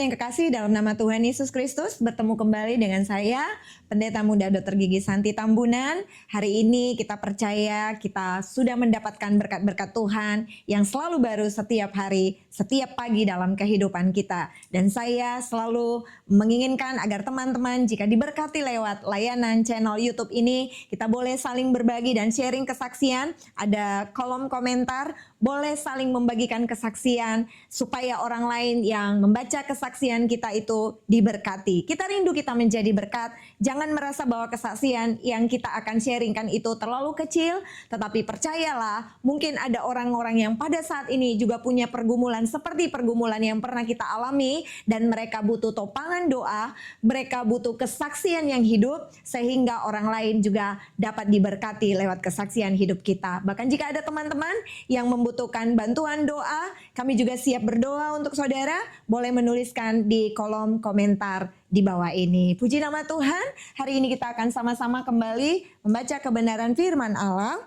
teman-teman yang kekasih dalam nama Tuhan Yesus Kristus, bertemu kembali dengan saya, Pendeta Muda Dr. Gigi Santi Tambunan. Hari ini kita percaya kita sudah mendapatkan berkat-berkat Tuhan yang selalu baru setiap hari, setiap pagi dalam kehidupan kita. Dan saya selalu menginginkan agar teman-teman jika diberkati lewat layanan channel YouTube ini, kita boleh saling berbagi dan sharing kesaksian. Ada kolom komentar, boleh saling membagikan kesaksian supaya orang lain yang membaca kesaksian kita itu diberkati. Kita rindu kita menjadi berkat. Jangan merasa bahwa kesaksian yang kita akan sharingkan itu terlalu kecil, tetapi percayalah, mungkin ada orang-orang yang pada saat ini juga punya pergumulan seperti pergumulan yang pernah kita alami, dan mereka butuh topangan doa, mereka butuh kesaksian yang hidup, sehingga orang lain juga dapat diberkati lewat kesaksian hidup kita. Bahkan jika ada teman-teman yang membutuhkan bantuan doa, kami juga siap berdoa untuk saudara. Boleh menuliskan di kolom komentar di bawah ini. Puji nama Tuhan, hari ini kita akan sama-sama kembali membaca kebenaran firman Allah.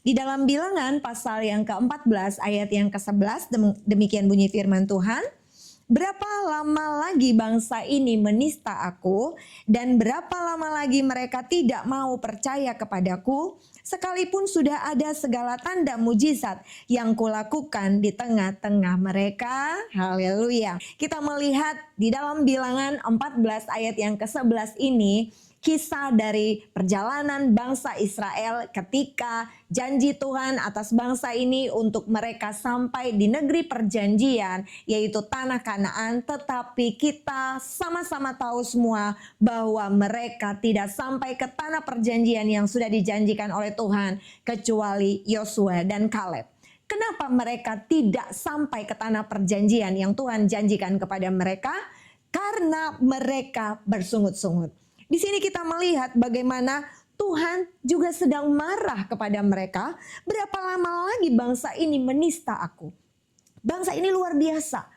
Di dalam Bilangan pasal yang ke-14 ayat yang ke-11, demikian bunyi firman Tuhan. Berapa lama lagi bangsa ini menista aku, dan berapa lama lagi mereka tidak mau percaya kepadaku, sekalipun sudah ada segala tanda mujizat yang kulakukan di tengah-tengah mereka. Haleluya. Kita melihat di dalam Bilangan 14 ayat yang ke-11 ini, kisah dari perjalanan bangsa Israel ketika janji Tuhan atas bangsa ini untuk mereka sampai di negeri perjanjian, yaitu tanah Kanaan. Tetapi kita sama-sama tahu semua bahwa mereka tidak sampai ke tanah perjanjian yang sudah dijanjikan oleh Tuhan, kecuali Yosua dan Kaleb. Kenapa mereka tidak sampai ke tanah perjanjian yang Tuhan janjikan kepada mereka? Karena mereka bersungut-sungut. Di sini kita melihat bagaimana Tuhan juga sedang marah kepada mereka. Berapa lama lagi bangsa ini menista aku? Bangsa ini luar biasa.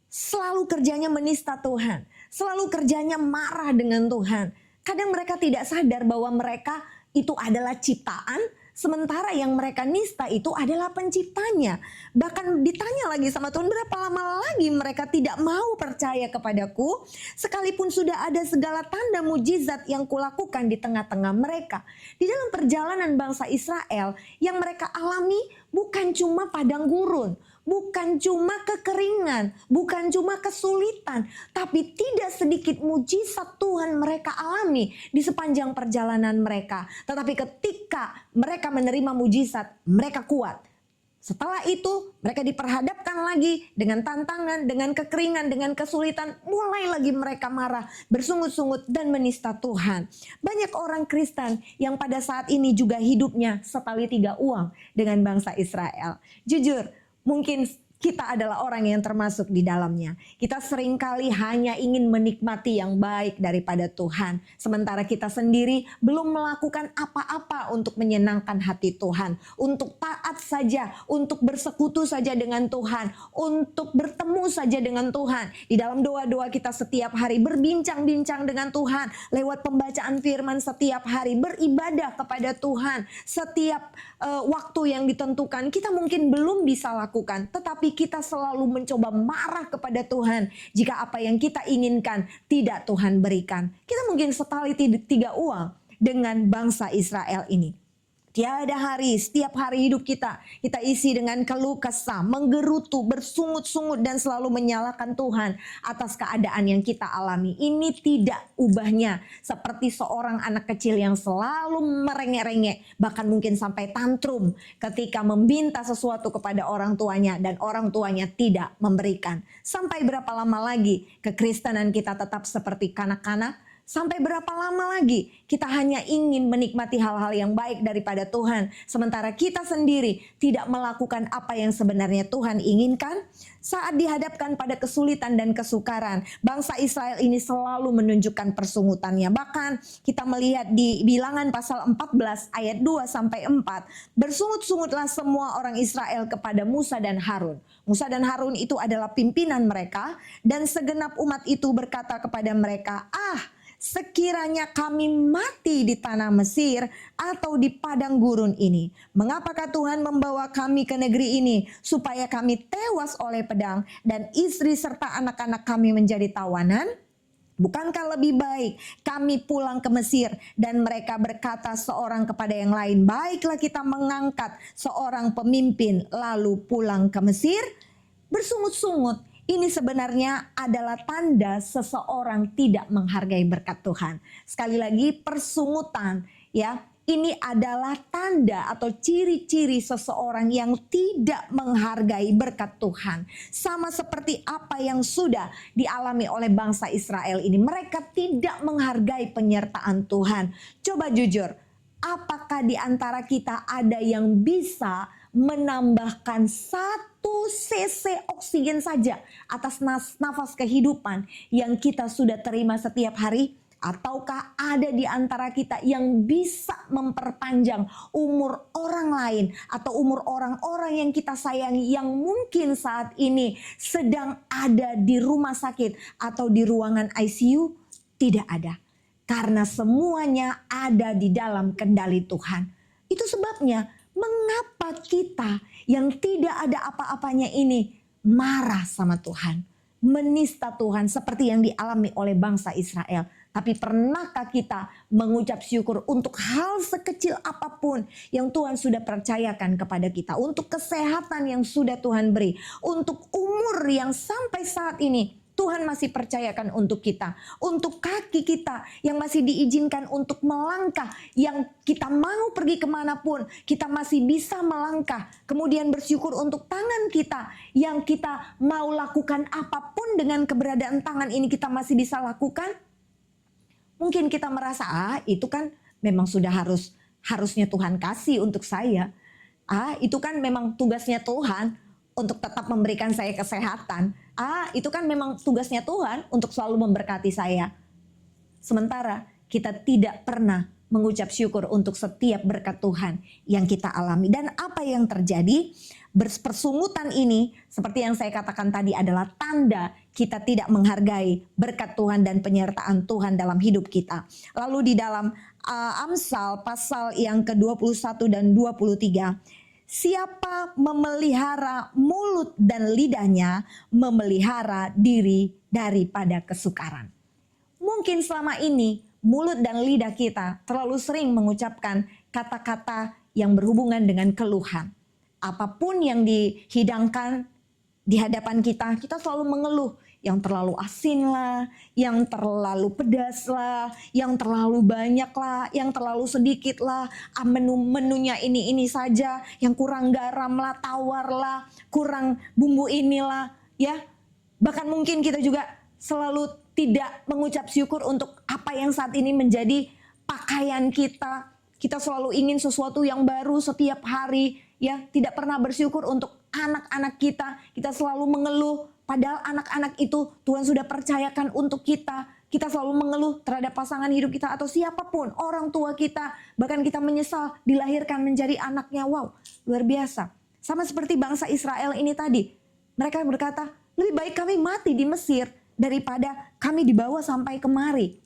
Selalu kerjanya menista Tuhan. Selalu kerjanya marah dengan Tuhan. Kadang mereka tidak sadar bahwa mereka itu adalah ciptaan, sementara yang mereka nista itu adalah penciptanya. Bahkan ditanya lagi sama Tuhan, berapa lama lagi mereka tidak mau percaya kepadaku, sekalipun sudah ada segala tanda mujizat yang kulakukan di tengah-tengah mereka. Di dalam perjalanan bangsa Israel, yang mereka alami bukan cuma padang gurun, bukan cuma kekeringan, bukan cuma kesulitan, tapi tidak sedikit mujizat Tuhan mereka alami di sepanjang perjalanan mereka. Tetapi ketika mereka menerima mujizat, mereka kuat. Setelah itu, mereka diperhadapkan lagi dengan tantangan, dengan kekeringan, dengan kesulitan. Mulai lagi mereka marah, bersungut-sungut, dan menista Tuhan. Banyak orang Kristen yang pada saat ini juga hidupnya setali tiga uang dengan bangsa Israel. Jujur, mungkin kita adalah orang yang termasuk di dalamnya. Kita seringkali hanya ingin menikmati yang baik daripada Tuhan. Sementara kita sendiri belum melakukan apa-apa untuk menyenangkan hati Tuhan. Untuk taat saja, untuk bersekutu saja dengan Tuhan. Untuk bertemu saja dengan Tuhan. Di dalam doa-doa kita setiap hari berbincang-bincang dengan Tuhan. Lewat pembacaan firman setiap hari. Beribadah kepada Tuhan. Setiap waktu yang ditentukan kita mungkin belum bisa lakukan. Tetapi kita selalu mencoba marah kepada Tuhan jika apa yang kita inginkan tidak Tuhan berikan. Kita mungkin setali tiga uang dengan bangsa Israel ini. Tiada hari, setiap hari hidup kita isi dengan keluh kesah, menggerutu, bersungut-sungut, dan selalu menyalahkan Tuhan atas keadaan yang kita alami. Ini tidak ubahnya seperti seorang anak kecil yang selalu merengek-rengek, bahkan mungkin sampai tantrum ketika meminta sesuatu kepada orang tuanya dan orang tuanya tidak memberikan. Sampai berapa lama lagi kekristenan kita tetap seperti kanak-kanak? Sampai berapa lama lagi kita hanya ingin menikmati hal-hal yang baik daripada Tuhan, sementara kita sendiri tidak melakukan apa yang sebenarnya Tuhan inginkan? Saat dihadapkan pada kesulitan dan kesukaran, bangsa Israel ini selalu menunjukkan persungutannya. Bahkan kita melihat di Bilangan pasal 14 ayat 2-4, bersungut-sungutlah semua orang Israel kepada Musa dan Harun. Musa dan Harun itu adalah pimpinan mereka, dan segenap umat itu berkata kepada mereka, sekiranya kami mati di tanah Mesir atau di padang gurun ini, mengapakah Tuhan membawa kami ke negeri ini supaya kami tewas oleh pedang dan istri serta anak-anak kami menjadi tawanan? Bukankah lebih baik kami pulang ke Mesir?" Dan mereka berkata seorang kepada yang lain, "Baiklah kita mengangkat seorang pemimpin lalu pulang ke Mesir." Bersungut-sungut, ini sebenarnya adalah tanda seseorang tidak menghargai berkat Tuhan. Sekali lagi, persungutan ya. Ini adalah tanda atau ciri-ciri seseorang yang tidak menghargai berkat Tuhan. Sama seperti apa yang sudah dialami oleh bangsa Israel ini. Mereka tidak menghargai penyertaan Tuhan. Coba jujur, apakah di antara kita ada yang bisa menambahkan 1 cc oksigen saja atas nafas kehidupan yang kita sudah terima setiap hari? Ataukah ada di antara kita yang bisa memperpanjang umur orang lain atau umur orang-orang yang kita sayangi yang mungkin saat ini sedang ada di rumah sakit atau di ruangan ICU? Tidak ada. Karena semuanya ada di dalam kendali Tuhan. Itu sebabnya mengapa kita yang tidak ada apa-apanya ini marah sama Tuhan, menista Tuhan seperti yang dialami oleh bangsa Israel. Tapi pernahkah kita mengucap syukur untuk hal sekecil apapun yang Tuhan sudah percayakan kepada kita, untuk kesehatan yang sudah Tuhan beri, untuk umur yang sampai saat ini Tuhan masih percayakan untuk kita, untuk kaki kita yang masih diizinkan untuk melangkah, yang kita mau pergi kemanapun, kita masih bisa melangkah. Kemudian bersyukur untuk tangan kita, yang kita mau lakukan apapun dengan keberadaan tangan ini kita masih bisa lakukan. Mungkin kita merasa, itu kan memang sudah harusnya Tuhan kasih untuk saya. Itu kan memang tugasnya Tuhan untuk tetap memberikan saya kesehatan. Itu kan memang tugasnya Tuhan untuk selalu memberkati saya. Sementara kita tidak pernah mengucap syukur untuk setiap berkat Tuhan yang kita alami. Dan apa yang terjadi? Persungutan ini, seperti yang saya katakan tadi, adalah tanda kita tidak menghargai berkat Tuhan dan penyertaan Tuhan dalam hidup kita. Lalu di dalam Amsal pasal yang ke-21 dan 23, siapa memelihara mulut dan lidahnya, memelihara diri daripada kesukaran. Mungkin selama ini mulut dan lidah kita terlalu sering mengucapkan kata-kata yang berhubungan dengan keluhan. Apapun yang dihidangkan di hadapan kita, kita selalu mengeluh. Yang terlalu asin lah, yang terlalu pedas lah, yang terlalu banyak lah, yang terlalu sedikit lah. Menu-menunya ini saja, yang kurang garam lah, tawar lah, kurang bumbu inilah. Ya, bahkan mungkin kita juga selalu tidak mengucap syukur untuk apa yang saat ini menjadi pakaian kita. Kita selalu ingin sesuatu yang baru setiap hari, ya. Tidak pernah bersyukur untuk anak-anak kita. Kita selalu mengeluh, padahal anak-anak itu Tuhan sudah percayakan untuk kita. Kita selalu mengeluh terhadap pasangan hidup kita atau siapapun, orang tua kita. Bahkan kita menyesal dilahirkan menjadi anaknya. Wow, luar biasa. Sama seperti bangsa Israel ini tadi. Mereka berkata, lebih baik kami mati di Mesir daripada kami dibawa sampai kemari.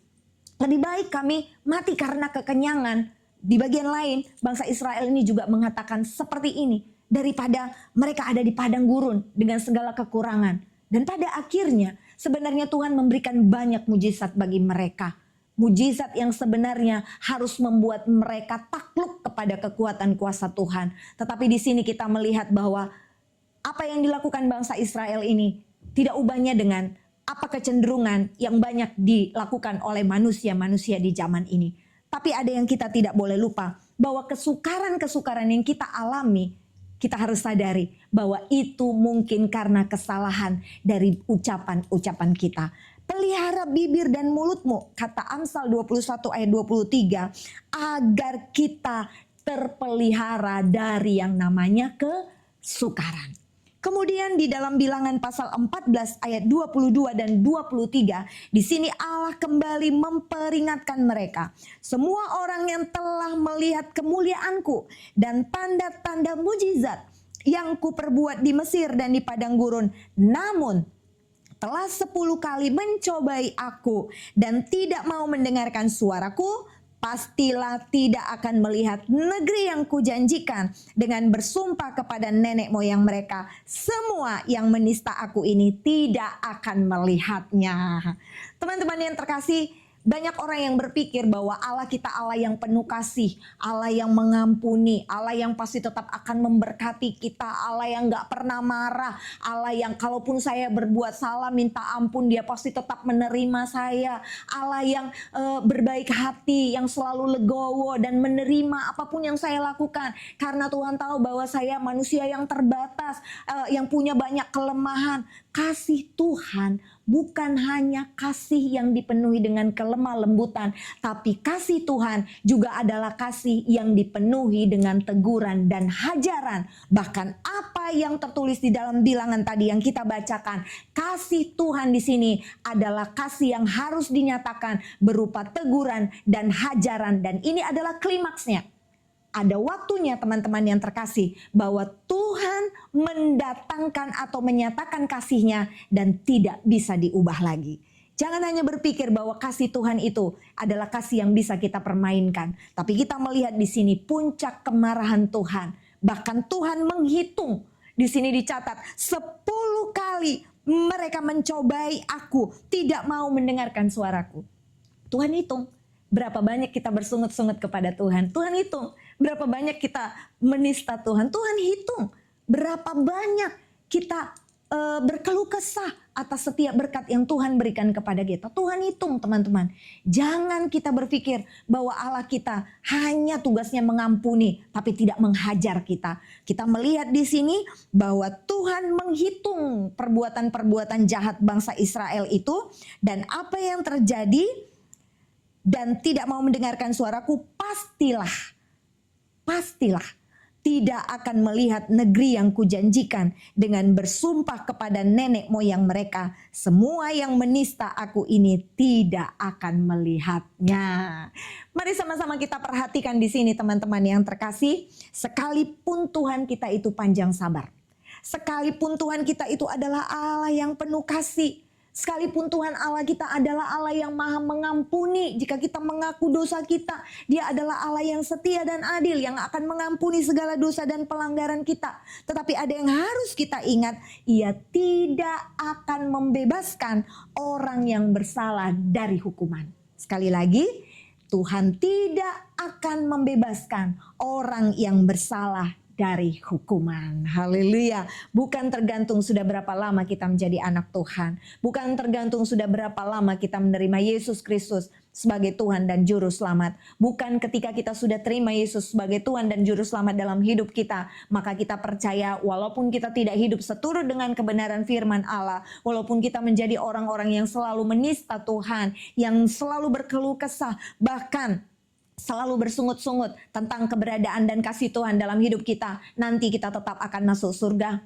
Lebih baik kami mati karena kekenyangan. Di bagian lain, bangsa Israel ini juga mengatakan seperti ini, daripada mereka ada di padang gurun dengan segala kekurangan. Dan pada akhirnya, sebenarnya Tuhan memberikan banyak mujizat bagi mereka. Mujizat yang sebenarnya harus membuat mereka takluk kepada kekuatan kuasa Tuhan. Tetapi di sini kita melihat bahwa apa yang dilakukan bangsa Israel ini tidak ubahnya dengan apa kecenderungan yang banyak dilakukan oleh manusia-manusia di zaman ini. Tapi ada yang kita tidak boleh lupa, bahwa kesukaran-kesukaran yang kita alami, kita harus sadari bahwa itu mungkin karena kesalahan dari ucapan-ucapan kita. Pelihara bibir dan mulutmu, kata Amsal 21 ayat 23, agar kita terpelihara dari yang namanya kesukaran. Kemudian di dalam Bilangan pasal 14 ayat 22 dan 23, di sini Allah kembali memperingatkan mereka. Semua orang yang telah melihat kemuliaanku dan tanda-tanda mujizat yang kuperbuat di Mesir dan di padang gurun, namun telah 10 kali mencobai aku dan tidak mau mendengarkan suaraku, pastilah tidak akan melihat negeri yang kujanjikan dengan bersumpah kepada nenek moyang mereka. Semua yang menista aku ini tidak akan melihatnya. Teman-teman yang terkasih, banyak orang yang berpikir bahwa Allah kita Allah yang penuh kasih, Allah yang mengampuni, Allah yang pasti tetap akan memberkati kita, Allah yang gak pernah marah, Allah yang kalaupun saya berbuat salah minta ampun dia pasti tetap menerima saya, Allah yang berbaik hati, yang selalu legowo dan menerima apapun yang saya lakukan. Karena Tuhan tahu bahwa saya manusia yang terbatas, yang punya banyak kelemahan. Kasih Tuhan bukan hanya kasih yang dipenuhi dengan kelemah lembutan, tapi kasih Tuhan juga adalah kasih yang dipenuhi dengan teguran dan hajaran. Bahkan apa yang tertulis di dalam bilangan tadi yang kita bacakan, kasih Tuhan di sini adalah kasih yang harus dinyatakan berupa teguran dan hajaran, dan ini adalah klimaksnya. Ada waktunya teman-teman yang terkasih bahwa Tuhan mendatangkan atau menyatakan kasih-Nya dan tidak bisa diubah lagi. Jangan hanya berpikir bahwa kasih Tuhan itu adalah kasih yang bisa kita permainkan. Tapi kita melihat di sini puncak kemarahan Tuhan. Bahkan Tuhan menghitung. Di sini dicatat 10 kali mereka mencobai aku, tidak mau mendengarkan suaraku. Tuhan hitung. Berapa banyak kita bersungut-sungut kepada Tuhan. Tuhan hitung. Berapa banyak kita menista Tuhan. Tuhan hitung. Berapa banyak kita berkeluh kesah atas setiap berkat yang Tuhan berikan kepada kita. Tuhan hitung, teman-teman. Jangan kita berpikir bahwa Allah kita hanya tugasnya mengampuni, tapi tidak menghajar kita. Kita melihat di sini bahwa Tuhan menghitung perbuatan-perbuatan jahat bangsa Israel itu. Dan apa yang terjadi? Dan tidak mau mendengarkan suaraku, pastilah tidak akan melihat negeri yang kujanjikan dengan bersumpah kepada nenek moyang mereka. Semua yang menista aku ini tidak akan melihatnya. Mari sama-sama kita perhatikan di sini teman-teman yang terkasih. Sekalipun Tuhan kita itu panjang sabar, sekalipun Tuhan kita itu adalah Allah yang penuh kasih, sekalipun Tuhan Allah kita adalah Allah yang maha mengampuni, jika kita mengaku dosa kita, Dia adalah Allah yang setia dan adil yang akan mengampuni segala dosa dan pelanggaran kita. Tetapi ada yang harus kita ingat, Ia tidak akan membebaskan orang yang bersalah dari hukuman. Sekali lagi, Tuhan tidak akan membebaskan orang yang bersalah dari hukuman. Haleluya. Bukan tergantung sudah berapa lama kita menjadi anak Tuhan. Bukan tergantung sudah berapa lama kita menerima Yesus Kristus sebagai Tuhan dan Juru Selamat. Bukan ketika kita sudah terima Yesus sebagai Tuhan dan Juru Selamat dalam hidup kita, maka kita percaya walaupun kita tidak hidup seturut dengan kebenaran firman Allah, walaupun kita menjadi orang-orang yang selalu menista Tuhan, yang selalu berkeluh kesah, bahkan selalu bersungut-sungut tentang keberadaan dan kasih Tuhan dalam hidup kita, nanti kita tetap akan masuk surga?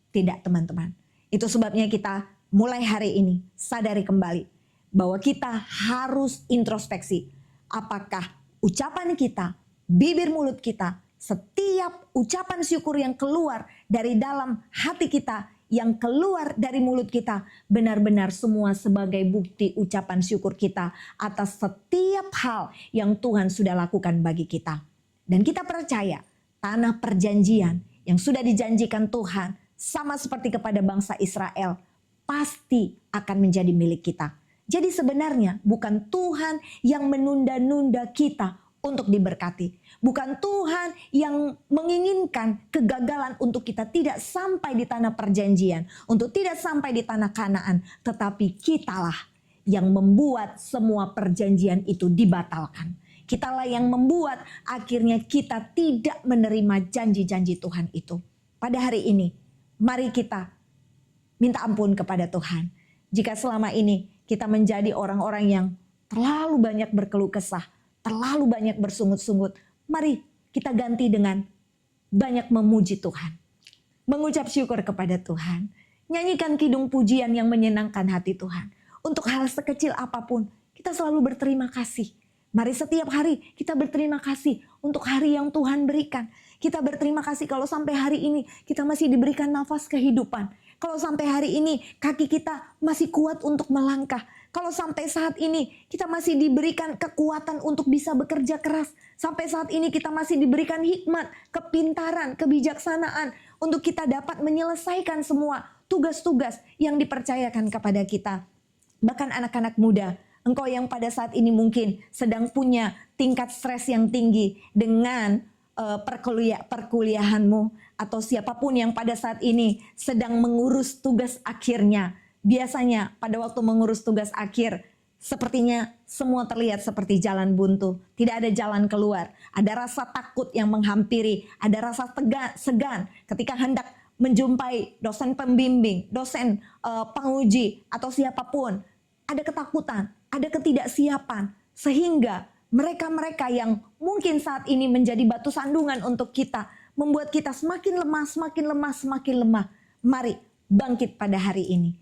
Tidak, teman-teman. Itu sebabnya kita mulai hari ini sadari kembali bahwa kita harus introspeksi. Apakah ucapan kita, bibir mulut kita, setiap ucapan syukur yang keluar dari dalam hati kita, yang keluar dari mulut kita, benar-benar semua sebagai bukti ucapan syukur kita atas setiap hal yang Tuhan sudah lakukan bagi kita. Dan kita percaya tanah perjanjian yang sudah dijanjikan Tuhan, sama seperti kepada bangsa Israel, pasti akan menjadi milik kita. Jadi sebenarnya bukan Tuhan yang menunda-nunda kita untuk diberkati. Bukan Tuhan yang menginginkan kegagalan untuk kita tidak sampai di tanah perjanjian, untuk tidak sampai di tanah Kanaan, tetapi kitalah yang membuat semua perjanjian itu dibatalkan. Kitalah yang membuat akhirnya kita tidak menerima janji-janji Tuhan itu. Pada hari ini, mari kita minta ampun kepada Tuhan. Jika selama ini kita menjadi orang-orang yang terlalu banyak berkeluh kesah, terlalu banyak bersungut-sungut, mari kita ganti dengan banyak memuji Tuhan. Mengucap syukur kepada Tuhan. Nyanyikan kidung pujian yang menyenangkan hati Tuhan. Untuk hal sekecil apapun, kita selalu berterima kasih. Mari setiap hari kita berterima kasih untuk hari yang Tuhan berikan. Kita berterima kasih kalau sampai hari ini kita masih diberikan nafas kehidupan. Kalau sampai hari ini kaki kita masih kuat untuk melangkah. Kalau sampai saat ini kita masih diberikan kekuatan untuk bisa bekerja keras. Sampai saat ini kita masih diberikan hikmat, kepintaran, kebijaksanaan untuk kita dapat menyelesaikan semua tugas-tugas yang dipercayakan kepada kita. Bahkan anak-anak muda, engkau yang pada saat ini mungkin sedang punya tingkat stres yang tinggi dengan perkuliahanmu, atau siapapun yang pada saat ini sedang mengurus tugas akhirnya. Biasanya pada waktu mengurus tugas akhir, sepertinya semua terlihat seperti jalan buntu. Tidak ada jalan keluar. Ada rasa takut yang menghampiri, ada rasa segan ketika hendak menjumpai dosen pembimbing, dosen penguji, atau siapapun. Ada ketakutan, ada ketidaksiapan, sehingga mereka-mereka yang mungkin saat ini menjadi batu sandungan untuk kita, membuat kita semakin lemah, semakin lemah, semakin lemah. Mari bangkit pada hari ini.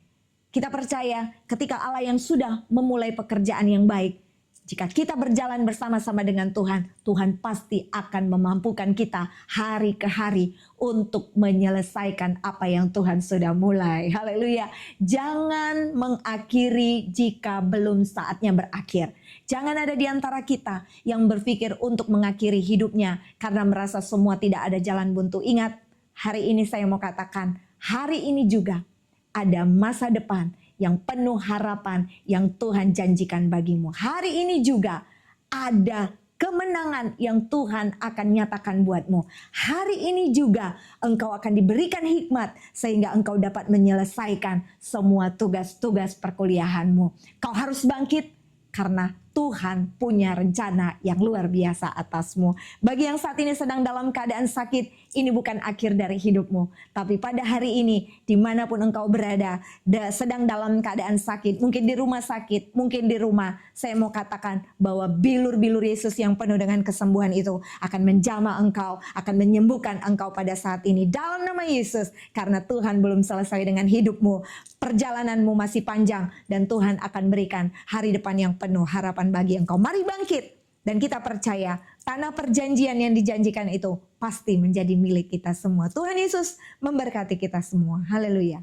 Kita percaya ketika Allah yang sudah memulai pekerjaan yang baik, jika kita berjalan bersama-sama dengan Tuhan, Tuhan pasti akan memampukan kita hari ke hari untuk menyelesaikan apa yang Tuhan sudah mulai. Haleluya. Jangan mengakhiri jika belum saatnya berakhir. Jangan ada di antara kita yang berpikir untuk mengakhiri hidupnya karena merasa semua tidak ada jalan buntu. Ingat, hari ini saya mau katakan, hari ini juga ada masa depan yang penuh harapan yang Tuhan janjikan bagimu. Hari ini juga ada kemenangan yang Tuhan akan nyatakan buatmu. Hari ini juga engkau akan diberikan hikmat sehingga engkau dapat menyelesaikan semua tugas-tugas perkuliahanmu. Kau harus bangkit karena Tuhan punya rencana yang luar biasa atasmu. Bagi yang saat ini sedang dalam keadaan sakit, ini bukan akhir dari hidupmu. Tapi pada hari ini, dimanapun engkau berada, sedang dalam keadaan sakit, mungkin di rumah sakit, mungkin di rumah, saya mau katakan bahwa bilur-bilur Yesus yang penuh dengan kesembuhan itu akan menjamah engkau, akan menyembuhkan engkau pada saat ini. Dalam nama Yesus, karena Tuhan belum selesai dengan hidupmu, perjalananmu masih panjang, dan Tuhan akan berikan hari depan yang penuh harapan bagi engkau. Mari bangkit dan kita percaya tanah perjanjian yang dijanjikan itu pasti menjadi milik kita semua. Tuhan Yesus memberkati kita semua. Haleluya.